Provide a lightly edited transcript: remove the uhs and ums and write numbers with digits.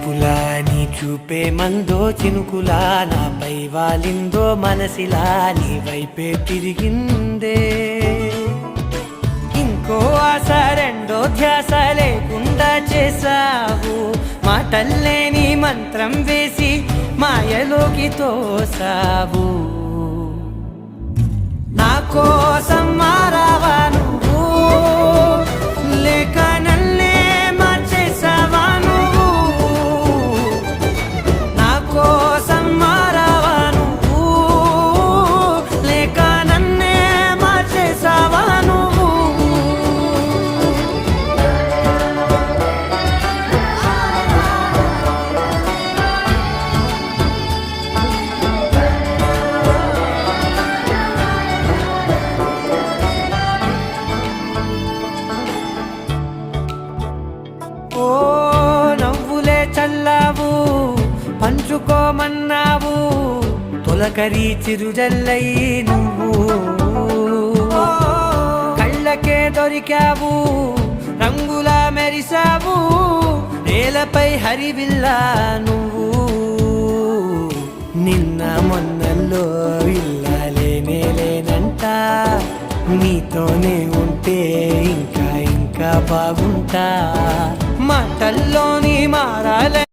చూపులా నీ చూపే మందో చినుకులా నాపై వాలిందో మనసిలా నీ వైపే తిరిగిందే ఇంకో ఆశ రెండో ధ్యాస లేకుండా చేసావు మాటల్లే నీ మంత్రం వేసి మాయలోకి తోసావు నా కోసం మారావా నువ్వు లేక నన్నే మార్చేసావా నువ్వు నా కోసం మారావా నువ్వు లేక నన్నే మార్చేసావా నువ్వు ఓ నవ్వులే చల్లావు పంచుకోమన్నావు తొలకరి చిరుజల్లై నువ్వు కళ్ళకే దొరికావు రంగులా మెరిసావు నేలపై హరివిల్లా నువ్వు నిన్న మొన్నల్లో ఇల్లాలేనే లేనంట నీతోనే ఉంటే ఇంకా ఇంకా బాగుంటా మాటల్లోని మారాలే